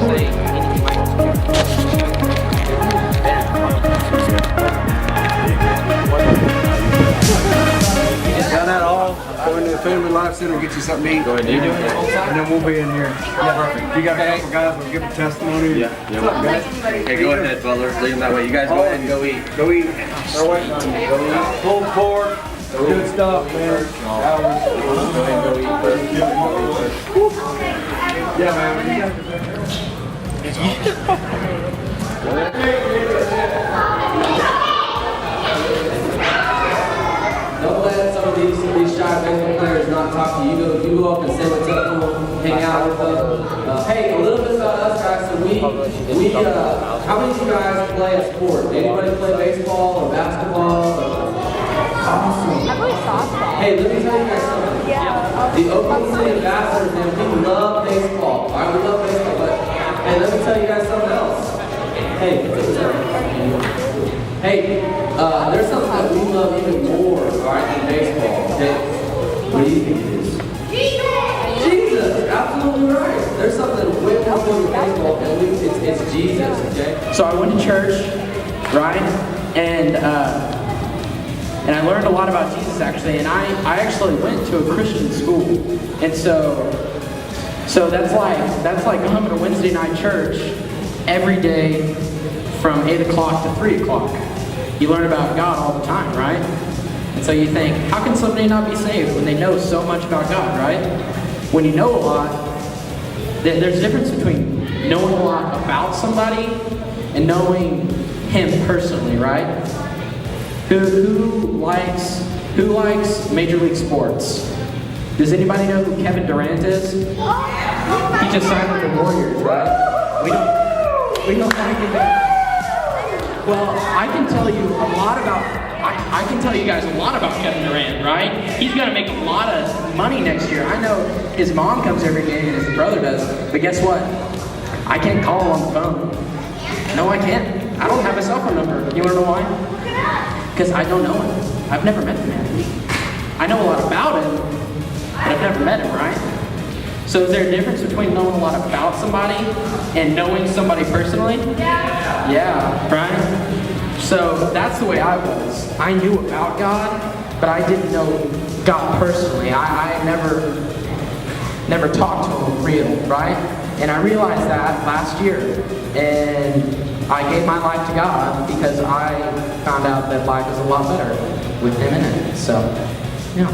say anything Michael Got that all? Go into the Family Life Center and get you something to eat. Go ahead, dude. And then we'll be in here. Yeah, perfect. You got a couple guys that'll give a testimony. Yeah. What's up, guys? Okay, go ahead, Butler. Leave them that way. You guys go ahead and go eat. Go eat. They're waiting on you. Go eat. Pulled pork. Good stuff, man. Go ahead and go eat first. Yeah, man. What do you guys do? Don't let some of these shy baseball players not talk to you. You go up and say what's up to them, hang out with them. Hey, a little bit about us guys. So how many of you guys play a sport? Anybody play baseball or basketball? Awesome. I play softball. Hey, let me tell you guys something. Yeah. The Oakland City Ambassadors, man, we love baseball. All right, we love baseball, but hey, let me tell you guys something else. Hey, there's something that we love even more, all right, than baseball. Okay? What do you think it is? Jesus, absolutely right. There's something way more important than baseball, and it's Jesus, okay? So I went to church, right? And I learned a lot about Jesus actually, and I actually went to a Christian school. And so that's like coming to Wednesday night church every day from 8 o'clock to 3 o'clock. You learn about God all the time, right? And so you think, how can somebody not be saved when they know so much about God, right? When you know a lot, there's a difference between knowing a lot about somebody and knowing him personally, right? Who likes Major League Sports? Does anybody know who Kevin Durant is? He just signed with the Warriors, right? We don't like him. Well, I can tell you guys a lot about Kevin Durant, right? He's gonna make a lot of money next year. I know his mom comes every game and his brother does, but guess what? I can't call him on the phone. No, I can't. I don't have a cell phone number. You wanna know why? Because I don't know him. I've never met the man. I know a lot about him, but I've never met him, right? So is there a difference between knowing a lot about somebody and knowing somebody personally? Yeah, right? So that's the way I was. I knew about God, but I didn't know God personally. I never talked to him real, right? And I realized that last year. And I gave my life to God because I found out that life is a lot better with him in it. So, yeah.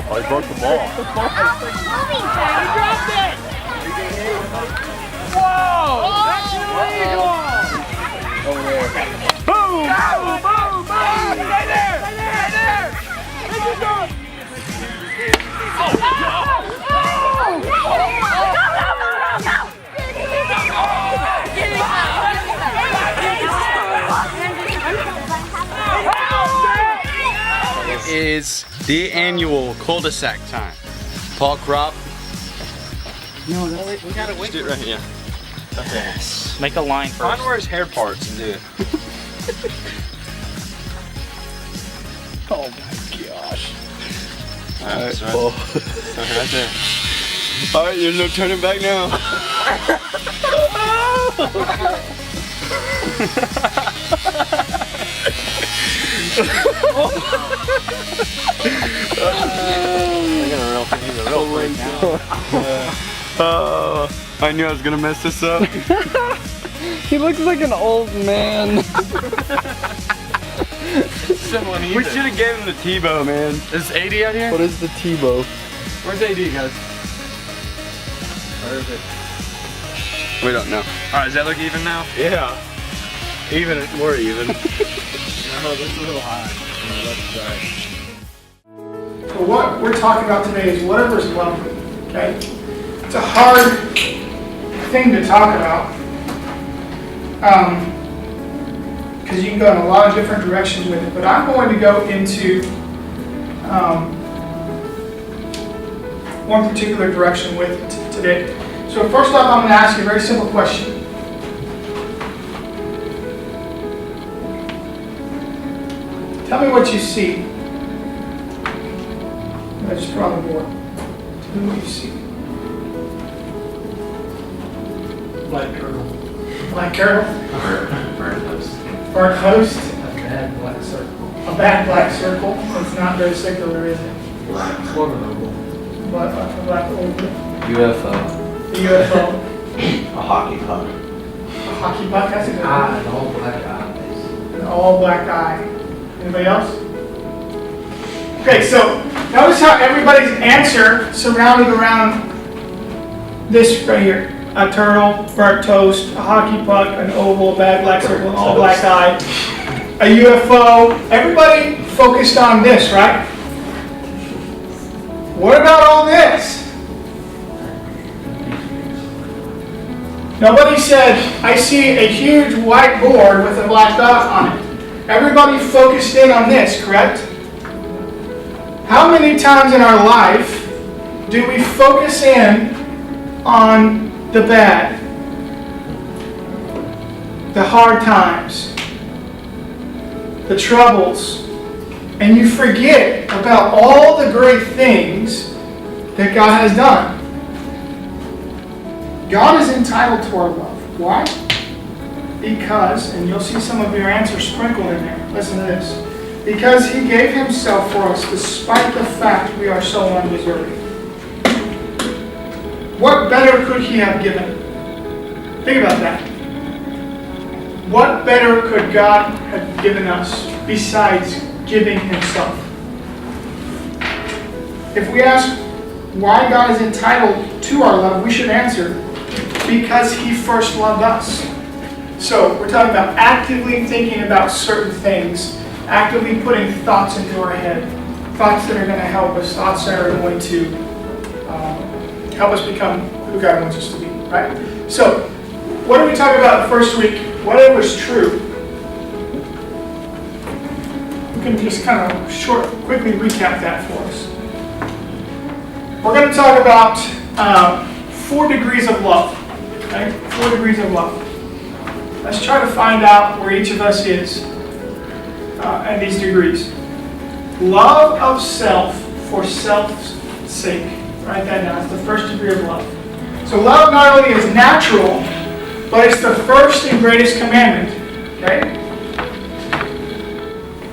Oh, he broke the ball. He dropped it! Whoa! That's illegal! Over there. Boom! Boom! Boom! Boom! Stay there! Stay there! Make it go! It is the annual cul-de-sac time. Paul Crop. No, we gotta wait. Do it right here. Okay. Make a line first. Find where his hair parts and do it. Oh my gosh. Alright, okay, right there. Alright, there's no turning back now. He's a real I knew I was gonna mess this up. He looks like an old man. We should have gave him the Tebow, man. Is 80 out here? What is the Tebow? Where's AD, guys? Where is it? We don't know. Alright, does that look even now? Yeah. Even, more even. No, this is a little high. But what we're talking about today is whatever is lovely, okay? It's a hard thing to talk about because you can go in a lot of different directions with it, but I'm going to go into one particular direction with it today. So first off, I'm going to ask you a very simple question. Tell me what you see. I just put on the board. Tell me what you see. Black turtle. Black turtle? Burnt toast. Burnt toast? A bad black circle. A bad black circle? It's not very secular, is it? Black oval. A black oval. UFO. The UFO. A hockey puck. A hockey puck? That's a good one. An all black eye. An all black eye. Anybody else? Okay, so notice how everybody's answer surrounded around this right here. A turtle, burnt toast, a hockey puck, an oval, a bad black circle, an all black eye, a UFO. Everybody focused on this, right? What about all this? Nobody said, I see a huge white board with a black dot on it. Everybody focused in on this, correct? How many times in our life do we focus in on the bad, the hard times, the troubles, and you forget about all the great things that God has done? God is entitled to our love. Why? Because, and you'll see some of your answers sprinkled in there. Listen to this. Because He gave Himself for us despite the fact we are so undeserving. What better could He have given? Think about that. What better could God have given us besides giving Himself? If we ask why God is entitled to our love, we should answer, because He first loved us. So we're talking about actively thinking about certain things, actively putting thoughts into our head, thoughts that are going to help us, thoughts that are going to help us become who God wants us to be, right? So, what did we talk about the first week? Whatever was true. We can just kind of quickly recap that for us. We're going to talk about 4 degrees of love. Okay? 4 degrees of love. Let's try to find out where each of us is at these degrees. Love of self for self's sake. Write that down. It's the first degree of love. So love not only is natural, but it's the first and greatest commandment. Okay?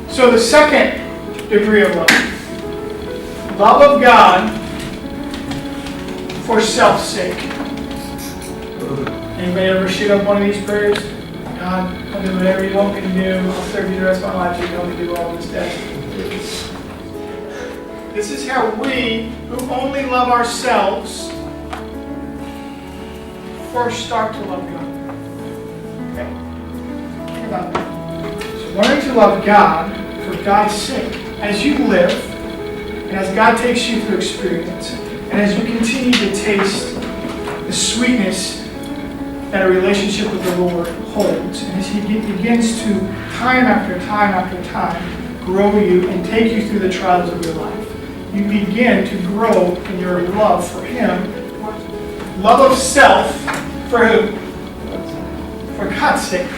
So the second degree of love. Love of God for self's sake. Anybody ever shoot up one of these prayers? God, I'll do whatever you want me to do. I'll serve you the rest of my life. You can only do all this day. This is how we, who only love ourselves, first start to love God. Okay? Think about that. So learning to love God for God's sake. As you live, and as God takes you through experience, and as you continue to taste the sweetness that a relationship with the Lord holds, and as He begins to, time after time after time, grow you and take you through the trials of your life, you begin to grow in your love for Him. Love of self for who? For God's sake.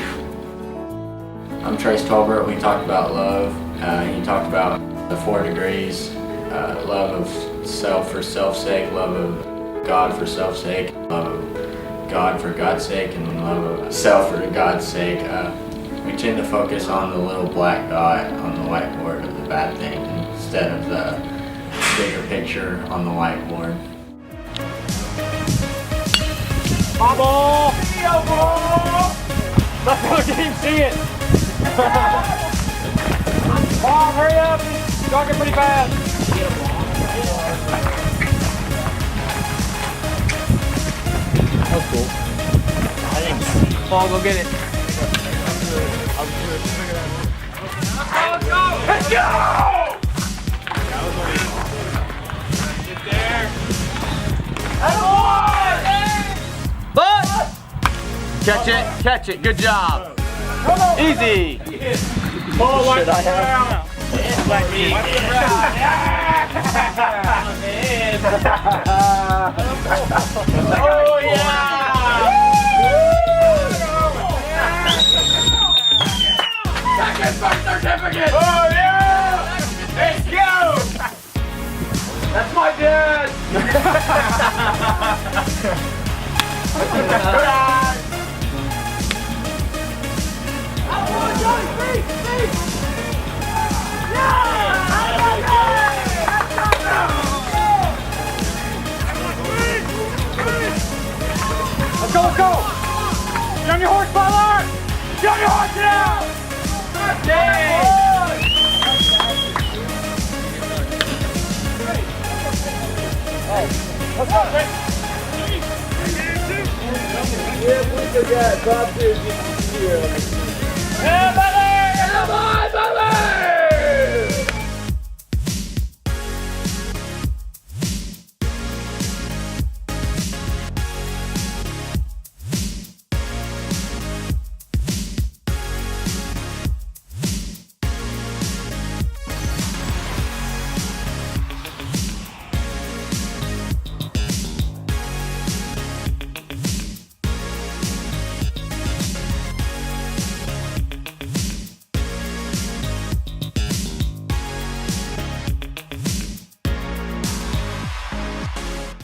I'm Trace Tolbert. We talked about love. You talked about the 4 degrees. Love of self for self's sake, love of God for self's sake, love of God for God's sake, and love of self for God's sake. We tend to focus on the little black dot on the whiteboard of the bad thing instead of the bigger picture on the whiteboard. Bobble! Let the other team see it! Come on, hurry up! He's jogging pretty fast! That's cool. Come on, go get it. Let's go! Get there. But catch it, good job. Easy. Oh, what I have? Oh yeah! Second birth certificate! Oh yeah! Let's go! That's my dad! Let's go, let's go! Get on your horse, Butler! Get on your horse now! Let's go, Rick! Yeah, we got Bob here.